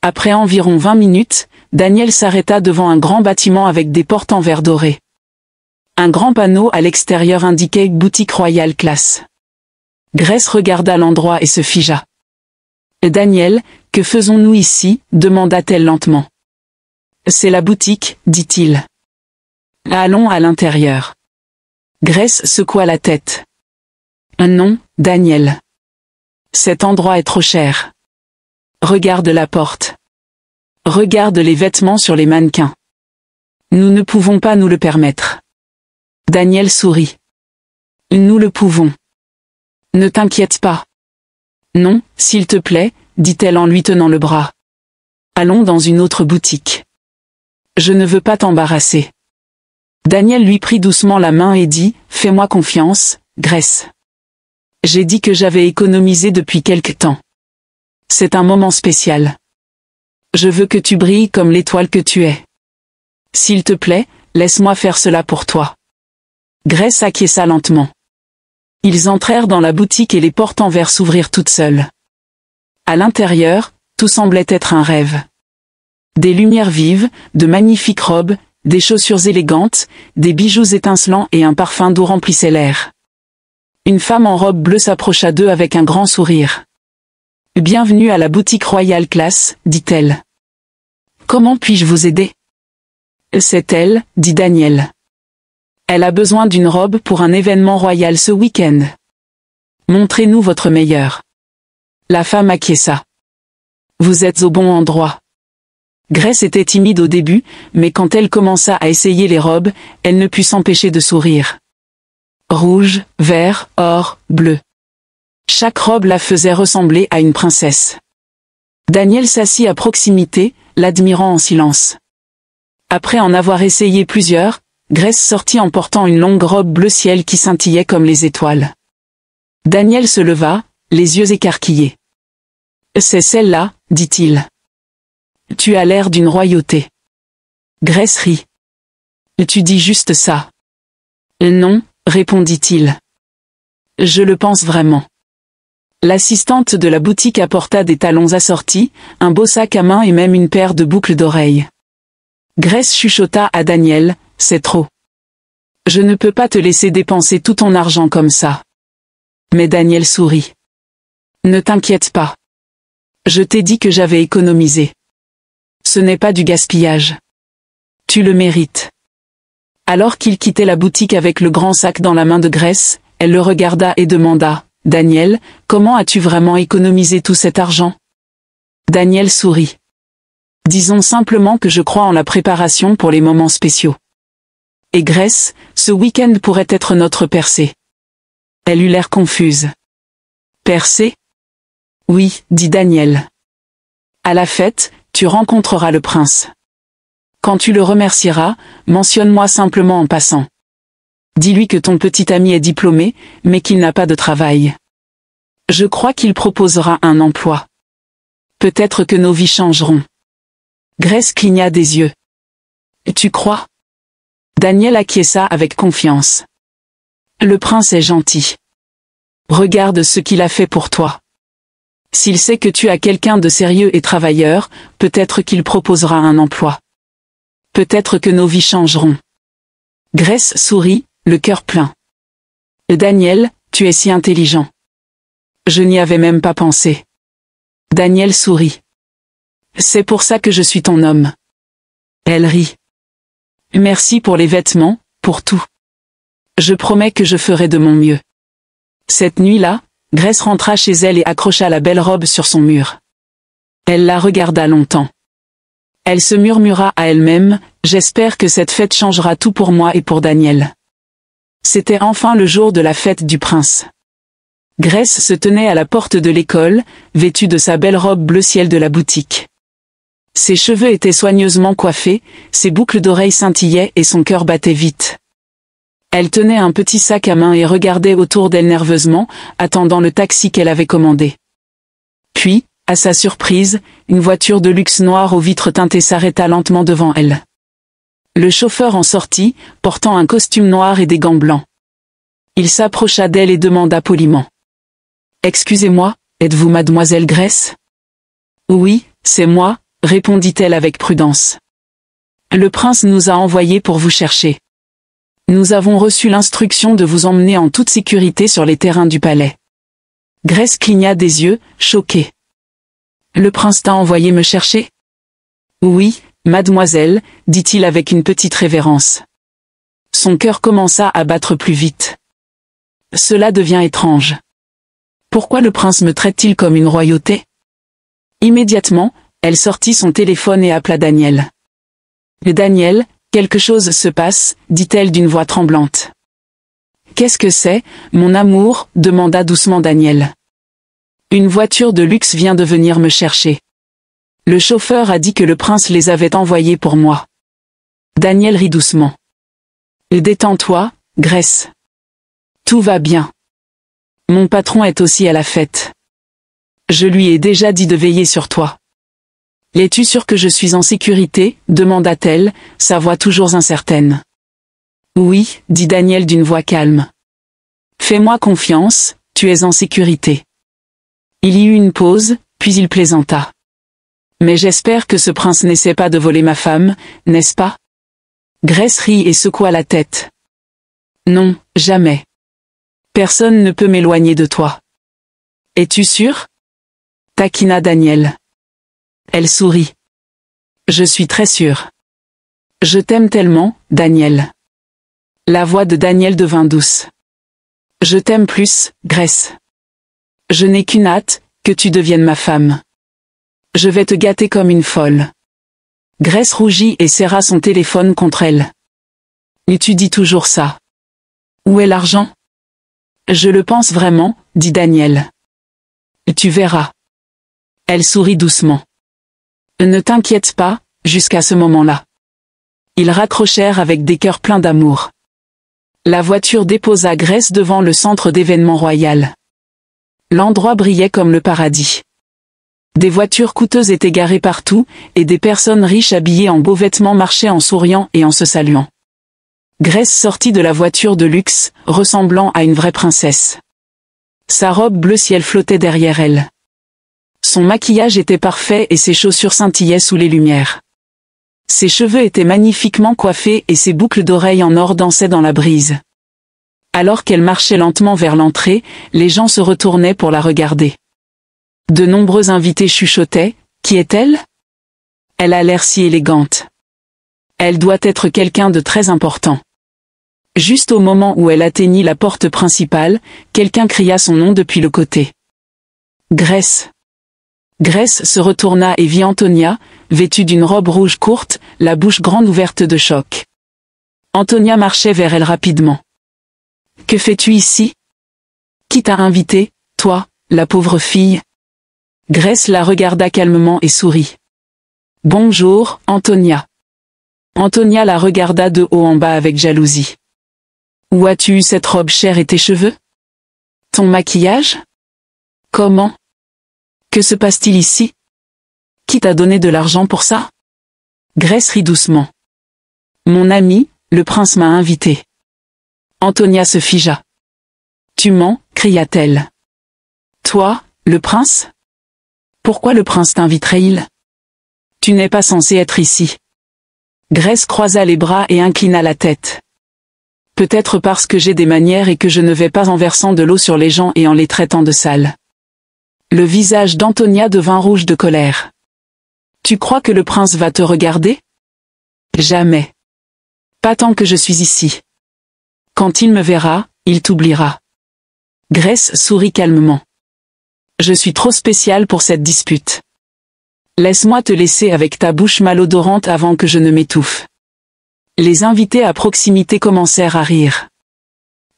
Après environ 20 minutes, Daniel s'arrêta devant un grand bâtiment avec des portes en verre doré. Un grand panneau à l'extérieur indiquait « Boutique Royale Classe ». Grace regarda l'endroit et se figea. « Daniel, que faisons-nous ici ?» demanda-t-elle lentement. « C'est la boutique, dit-il. Allons à l'intérieur. » Grace secoua la tête. « Non, Daniel. Cet endroit est trop cher. Regarde la porte. Regarde les vêtements sur les mannequins. Nous ne pouvons pas nous le permettre. » Daniel sourit. « Nous le pouvons. Ne t'inquiète pas. » Non, s'il te plaît, dit-elle en lui tenant le bras. Allons dans une autre boutique. Je ne veux pas t'embarrasser. Daniel lui prit doucement la main et dit, fais-moi confiance, Grace. J'ai dit que j'avais économisé depuis quelque temps. C'est un moment spécial. Je veux que tu brilles comme l'étoile que tu es. S'il te plaît, laisse-moi faire cela pour toi. Grace acquiesça lentement. Ils entrèrent dans la boutique et les portes en verre s'ouvrirent toutes seules. À l'intérieur, tout semblait être un rêve. Des lumières vives, de magnifiques robes, des chaussures élégantes, des bijoux étincelants et un parfum doux remplissaient l'air. Une femme en robe bleue s'approcha d'eux avec un grand sourire. « Bienvenue à la boutique Royale Classe, dit-elle. Comment puis-je vous aider? » C'est elle, dit Daniel. Elle a besoin d'une robe pour un événement royal ce week-end. Montrez-nous votre meilleure. La femme acquiesça. Vous êtes au bon endroit. Grace était timide au début, mais quand elle commença à essayer les robes, elle ne put s'empêcher de sourire. Rouge, vert, or, bleu. Chaque robe la faisait ressembler à une princesse. Daniel s'assit à proximité, l'admirant en silence. Après en avoir essayé plusieurs, Grace sortit en portant une longue robe bleu ciel qui scintillait comme les étoiles. Daniel se leva, les yeux écarquillés. « C'est celle-là, dit-il. Tu as l'air d'une royauté. » Grace rit. « Tu dis juste ça. » Non, répondit-il. « Je le pense vraiment. » L'assistante de la boutique apporta des talons assortis, un beau sac à main et même une paire de boucles d'oreilles. Grace chuchota à Daniel, « C'est trop. Je ne peux pas te laisser dépenser tout ton argent comme ça. » Mais Daniel sourit. « Ne t'inquiète pas. Je t'ai dit que j'avais économisé. Ce n'est pas du gaspillage. Tu le mérites. » Alors qu'il quittait la boutique avec le grand sac dans la main de Grace, elle le regarda et demanda, « Daniel, comment as-tu vraiment économisé tout cet argent? » Daniel sourit. « Disons simplement que je crois en la préparation pour les moments spéciaux. Et Grace, ce week-end pourrait être notre percée. » Elle eut l'air confuse. « Percée? » Oui, dit Daniel. À la fête, tu rencontreras le prince. Quand tu le remercieras, mentionne-moi simplement en passant. Dis-lui que ton petit ami est diplômé, mais qu'il n'a pas de travail. Je crois qu'il proposera un emploi. Peut-être que nos vies changeront. Grace cligna des yeux. Tu crois? Daniel acquiesça avec confiance. Le prince est gentil. Regarde ce qu'il a fait pour toi. S'il sait que tu as quelqu'un de sérieux et travailleur, peut-être qu'il proposera un emploi. Peut-être que nos vies changeront. Grace sourit, le cœur plein. Daniel, tu es si intelligent. Je n'y avais même pas pensé. Daniel sourit. C'est pour ça que je suis ton homme. Elle rit. Merci pour les vêtements, pour tout. Je promets que je ferai de mon mieux. Cette nuit-là, Grace rentra chez elle et accrocha la belle robe sur son mur. Elle la regarda longtemps. Elle se murmura à elle-même, j'espère que cette fête changera tout pour moi et pour Daniel. C'était enfin le jour de la fête du prince. Grace se tenait à la porte de l'école, vêtue de sa belle robe bleu ciel de la boutique. Ses cheveux étaient soigneusement coiffés, ses boucles d'oreilles scintillaient et son cœur battait vite. Elle tenait un petit sac à main et regardait autour d'elle nerveusement, attendant le taxi qu'elle avait commandé. Puis, à sa surprise, une voiture de luxe noire aux vitres teintées s'arrêta lentement devant elle. Le chauffeur en sortit, portant un costume noir et des gants blancs. Il s'approcha d'elle et demanda poliment. « Excusez-moi, êtes-vous mademoiselle Grace ?»« Oui, c'est moi, » répondit-elle avec prudence. « Le prince nous a envoyés pour vous chercher. Nous avons reçu l'instruction de vous emmener en toute sécurité sur les terrains du palais. » Grace cligna des yeux, choquée. « Le prince t'a envoyé me chercher ?»« Oui, mademoiselle, dit-il avec une petite révérence. » Son cœur commença à battre plus vite. « Cela devient étrange. Pourquoi le prince me traite-t-il comme une royauté ?» Immédiatement, elle sortit son téléphone et appela Daniel. « Daniel, quelque chose se passe, dit-elle d'une voix tremblante. « Qu'est-ce que c'est, mon amour ?» demanda doucement Daniel. « Une voiture de luxe vient de venir me chercher. Le chauffeur a dit que le prince les avait envoyés pour moi. » Daniel rit doucement. « Détends-toi, Grace. Tout va bien. Mon patron est aussi à la fête. Je lui ai déjà dit de veiller sur toi. » « Es-tu sûr que je suis en sécurité ?» demanda-t-elle, sa voix toujours incertaine. « Oui, dit Daniel d'une voix calme. Fais-moi confiance, tu es en sécurité. » Il y eut une pause, puis il plaisanta. « Mais j'espère que ce prince n'essaie pas de voler ma femme, n'est-ce pas ?» Grace rit et secoua la tête. « Non, jamais. Personne ne peut m'éloigner de toi. »« Es-tu sûr ?» taquina Daniel. Elle sourit. « Je suis très sûre. Je t'aime tellement, Daniel. » La voix de Daniel devint douce. « Je t'aime plus, Grace. Je n'ai qu'une hâte, que tu deviennes ma femme. Je vais te gâter comme une folle. » Grace rougit et serra son téléphone contre elle. « Et tu dis toujours ça. Où est l'argent ?»« Je le pense vraiment, dit Daniel. Tu verras. » Elle sourit doucement. Ne t'inquiète pas, jusqu'à ce moment-là. Ils raccrochèrent avec des cœurs pleins d'amour. La voiture déposa Grace devant le centre d'événements royal. L'endroit brillait comme le paradis. Des voitures coûteuses étaient garées partout, et des personnes riches habillées en beaux vêtements marchaient en souriant et en se saluant. Grace sortit de la voiture de luxe, ressemblant à une vraie princesse. Sa robe bleu ciel flottait derrière elle. Son maquillage était parfait et ses chaussures scintillaient sous les lumières. Ses cheveux étaient magnifiquement coiffés et ses boucles d'oreilles en or dansaient dans la brise. Alors qu'elle marchait lentement vers l'entrée, les gens se retournaient pour la regarder. De nombreux invités chuchotaient « Qui est-elle ? Elle a l'air si élégante. Elle doit être quelqu'un de très important. » Juste au moment où elle atteignit la porte principale, quelqu'un cria son nom depuis le côté. « Grace !» Grace se retourna et vit Antonia, vêtue d'une robe rouge courte, la bouche grande ouverte de choc. Antonia marchait vers elle rapidement. « Que fais-tu ici ? Qui t'a invité, toi, la pauvre fille ? Grace la regarda calmement et sourit. « Bonjour, Antonia. » Antonia la regarda de haut en bas avec jalousie. « Où as-tu eu cette robe chère et tes cheveux? Ton maquillage? Comment? Que se passe-t-il ici? Qui t'a donné de l'argent pour ça? » Grace rit doucement. « Mon ami, le prince m'a invité. » Antonia se figea. « Tu mens, cria-t-elle. Toi, le prince? Pourquoi le prince t'inviterait-il? Tu n'es pas censé être ici. » Grace croisa les bras et inclina la tête. « Peut-être parce que j'ai des manières et que je ne vais pas en versant de l'eau sur les gens et en les traitant de sales. » Le visage d'Antonia devint rouge de colère. « Tu crois que le prince va te regarder? Jamais. Pas tant que je suis ici. Quand il me verra, il t'oubliera. » Grace sourit calmement. « Je suis trop spéciale pour cette dispute. Laisse-moi te laisser avec ta bouche malodorante avant que je ne m'étouffe. » Les invités à proximité commencèrent à rire.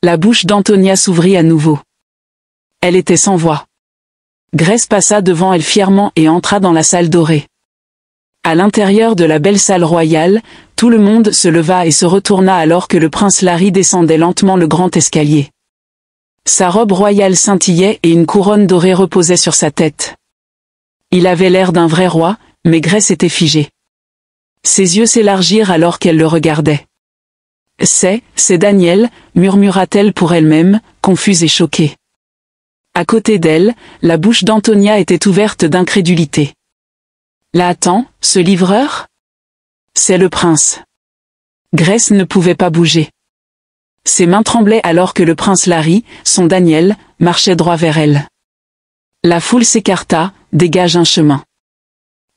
La bouche d'Antonia s'ouvrit à nouveau. Elle était sans voix. Grace passa devant elle fièrement et entra dans la salle dorée. À l'intérieur de la belle salle royale, tout le monde se leva et se retourna alors que le prince Larry descendait lentement le grand escalier. Sa robe royale scintillait et une couronne dorée reposait sur sa tête. Il avait l'air d'un vrai roi, mais Grace était figée. Ses yeux s'élargirent alors qu'elle le regardait. « C'est Daniel », murmura-t-elle pour elle-même, confuse et choquée. À côté d'elle, la bouche d'Antonia était ouverte d'incrédulité. « Là attends, ce livreur? C'est le prince. » Grace ne pouvait pas bouger. Ses mains tremblaient alors que le prince Larry, son Daniel, marchait droit vers elle. La foule s'écarta, dégage un chemin.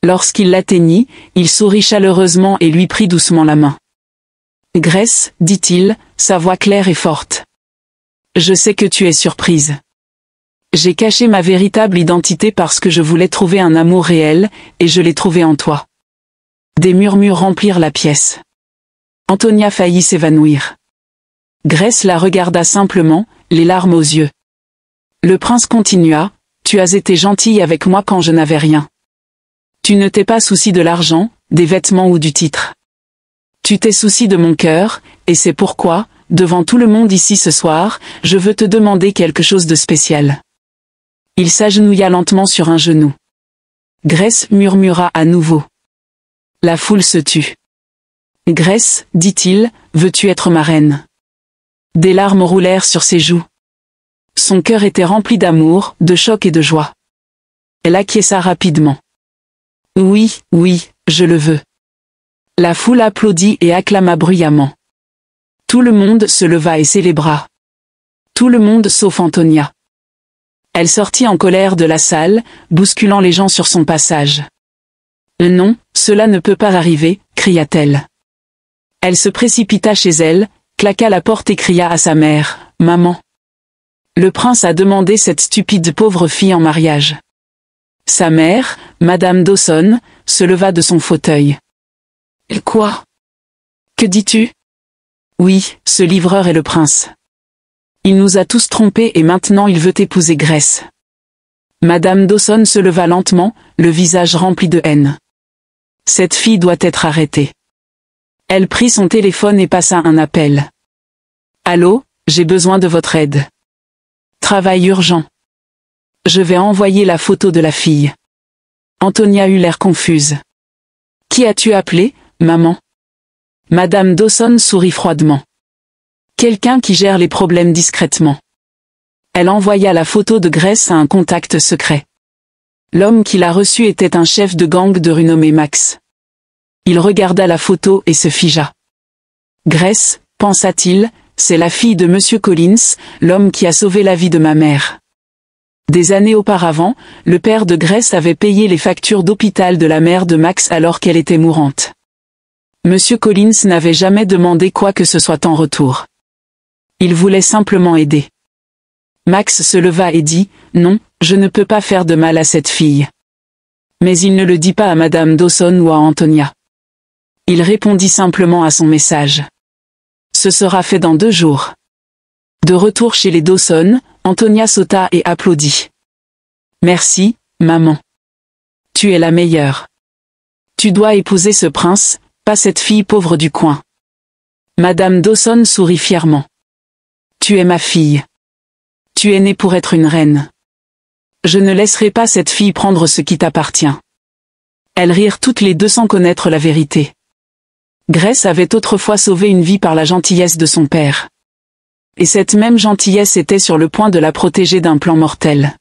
Lorsqu'il l'atteignit, il sourit chaleureusement et lui prit doucement la main. « Grace, dit-il, sa voix claire et forte. Je sais que tu es surprise. J'ai caché ma véritable identité parce que je voulais trouver un amour réel, et je l'ai trouvé en toi. » Des murmures remplirent la pièce. Antonia faillit s'évanouir. Grace la regarda simplement, les larmes aux yeux. Le prince continua, « Tu as été gentille avec moi quand je n'avais rien. Tu ne t'es pas souci de l'argent, des vêtements ou du titre. Tu t'es souci de mon cœur, et c'est pourquoi, devant tout le monde ici ce soir, je veux te demander quelque chose de spécial. » Il s'agenouilla lentement sur un genou. Grace murmura à nouveau. La foule se tut. « Grace, dit-il, veux-tu être ma reine? » Des larmes roulèrent sur ses joues. Son cœur était rempli d'amour, de choc et de joie. Elle acquiesça rapidement. « Oui, oui, je le veux. » La foule applaudit et acclama bruyamment. Tout le monde se leva et célébra. Tout le monde sauf Antonia. Elle sortit en colère de la salle, bousculant les gens sur son passage. « Non, cela ne peut pas arriver », cria-t-elle. Elle se précipita chez elle, claqua la porte et cria à sa mère, « Maman. Le prince a demandé cette stupide pauvre fille en mariage. » Sa mère, Madame Dawson, se leva de son fauteuil. « Quoi? Que dis-tu? » « Oui, ce livreur est le prince. Il nous a tous trompés et maintenant il veut épouser Grace. » Madame Dawson se leva lentement, le visage rempli de haine. « Cette fille doit être arrêtée. » Elle prit son téléphone et passa un appel. « Allô, j'ai besoin de votre aide. Travail urgent. Je vais envoyer la photo de la fille. » Antonia eut l'air confuse. « Qui as-tu appelé, maman? » Madame Dawson sourit froidement. « Quelqu'un qui gère les problèmes discrètement. » Elle envoya la photo de Grace à un contact secret. L'homme qui l'a reçue était un chef de gang de rue nommé Max. Il regarda la photo et se figea. « Grace, pensa-t-il, c'est la fille de Monsieur Collins, l'homme qui a sauvé la vie de ma mère. » Des années auparavant, le père de Grace avait payé les factures d'hôpital de la mère de Max alors qu'elle était mourante. Monsieur Collins n'avait jamais demandé quoi que ce soit en retour. Il voulait simplement aider. Max se leva et dit, « Non, je ne peux pas faire de mal à cette fille. » Mais il ne le dit pas à Madame Dawson ou à Antonia. Il répondit simplement à son message. Ce sera fait dans 2 jours. De retour chez les Dawson, Antonia sauta et applaudit. « Merci, maman. » Tu es la meilleure. Tu dois épouser ce prince, pas cette fille pauvre du coin. Madame Dawson sourit fièrement. Tu es ma fille. Tu es née pour être une reine. Je ne laisserai pas cette fille prendre ce qui t'appartient. Elles rirent toutes les deux sans connaître la vérité. Grace avait autrefois sauvé une vie par la gentillesse de son père. Et cette même gentillesse était sur le point de la protéger d'un plan mortel.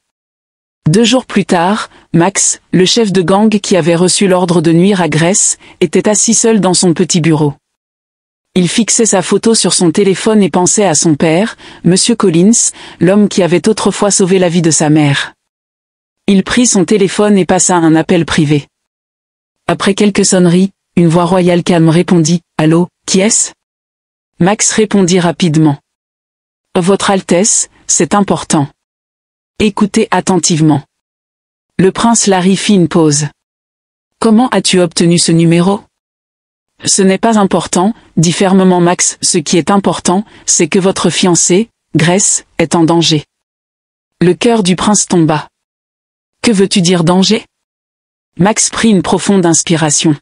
2 jours plus tard, Max, le chef de gang qui avait reçu l'ordre de nuire à Grace, était assis seul dans son petit bureau. Il fixait sa photo sur son téléphone et pensait à son père, Monsieur Collins, l'homme qui avait autrefois sauvé la vie de sa mère. Il prit son téléphone et passa un appel privé. Après quelques sonneries, une voix royale calme répondit « Allô, qui est-ce » Max répondit rapidement. « Votre Altesse, c'est important. Écoutez attentivement. » Le prince Larry fit une pause. « Comment as-tu obtenu ce numéro ?»« Ce n'est pas important, » dit fermement Max. « Ce qui est important, c'est que votre fiancée, Grace, est en danger. » Le cœur du prince tomba. « Que veux-tu dire danger ?» Max prit une profonde inspiration.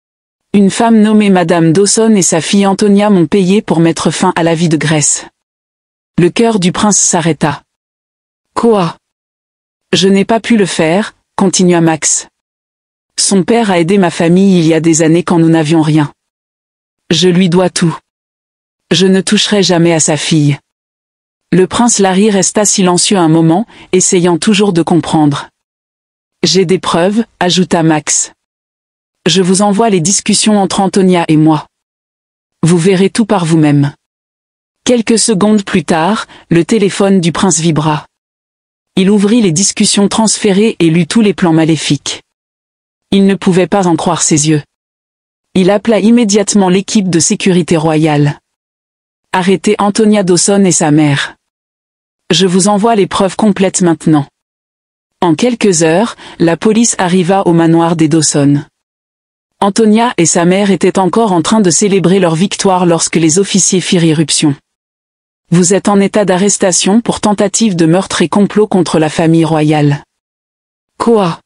« Une femme nommée Madame Dawson et sa fille Antonia m'ont payé pour mettre fin à la vie de Grace. » Le cœur du prince s'arrêta. « Quoi ? Je n'ai pas pu le faire, » continua Max. « Son père a aidé ma famille il y a des années quand nous n'avions rien. Je lui dois tout. Je ne toucherai jamais à sa fille. » Le prince Larry resta silencieux un moment, essayant toujours de comprendre. « J'ai des preuves, » ajouta Max. « Je vous envoie les discussions entre Antonia et moi. Vous verrez tout par vous-même. » Quelques secondes plus tard, le téléphone du prince vibra. Il ouvrit les discussions transférées et lut tous les plans maléfiques. Il ne pouvait pas en croire ses yeux. Il appela immédiatement l'équipe de sécurité royale. « Arrêtez Antonia Dawson et sa mère. Je vous envoie les preuves complètes maintenant. » En quelques heures, la police arriva au manoir des Dawson. Antonia et sa mère étaient encore en train de célébrer leur victoire lorsque les officiers firent irruption. « Vous êtes en état d'arrestation pour tentative de meurtre et complot contre la famille royale. »« Quoi ?»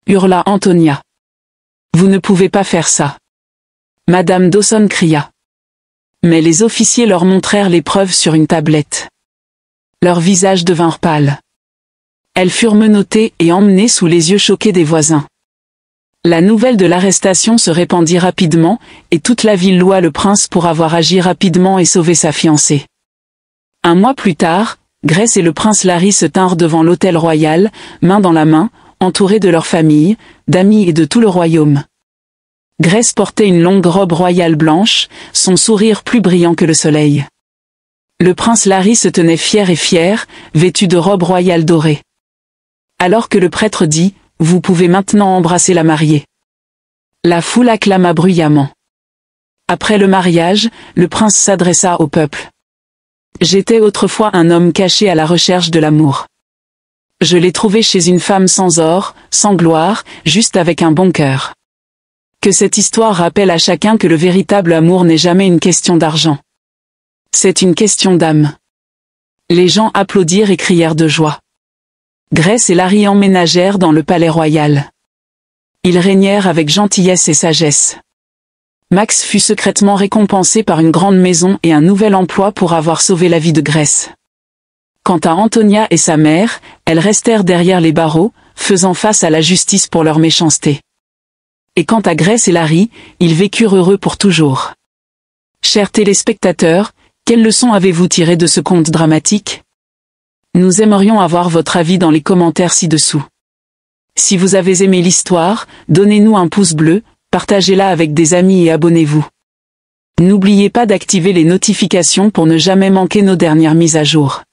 hurla Antonia. « Vous ne pouvez pas faire ça. » Madame Dawson cria. Mais les officiers leur montrèrent les preuves sur une tablette. Leurs visages devinrent pâles. Elles furent menottées et emmenées sous les yeux choqués des voisins. La nouvelle de l'arrestation se répandit rapidement, et toute la ville loua le prince pour avoir agi rapidement et sauvé sa fiancée. 1 mois plus tard, Grace et le prince Larry se tinrent devant l'hôtel royal, main dans la main, entourés de leur famille, d'amis et de tout le royaume. Grace portait une longue robe royale blanche, son sourire plus brillant que le soleil. Le prince Larry se tenait fier, vêtu de robe royale dorée. Alors que le prêtre dit « Vous pouvez maintenant embrasser la mariée ». La foule acclama bruyamment. Après le mariage, le prince s'adressa au peuple. « J'étais autrefois un homme caché à la recherche de l'amour. Je l'ai trouvé chez une femme sans or, sans gloire, juste avec un bon cœur. Que cette histoire rappelle à chacun que le véritable amour n'est jamais une question d'argent. C'est une question d'âme. » Les gens applaudirent et crièrent de joie. Grace et Larry emménagèrent dans le palais royal. Ils régnèrent avec gentillesse et sagesse. Max fut secrètement récompensé par une grande maison et un nouvel emploi pour avoir sauvé la vie de Grace. Quant à Antonia et sa mère, elles restèrent derrière les barreaux, faisant face à la justice pour leur méchanceté. Et quant à Grace et Larry, ils vécurent heureux pour toujours. Chers téléspectateurs, quelle leçon avez-vous tiré de ce conte dramatique ? Nous aimerions avoir votre avis dans les commentaires ci-dessous. Si vous avez aimé l'histoire, donnez-nous un pouce bleu, partagez-la avec des amis et abonnez-vous. N'oubliez pas d'activer les notifications pour ne jamais manquer nos dernières mises à jour.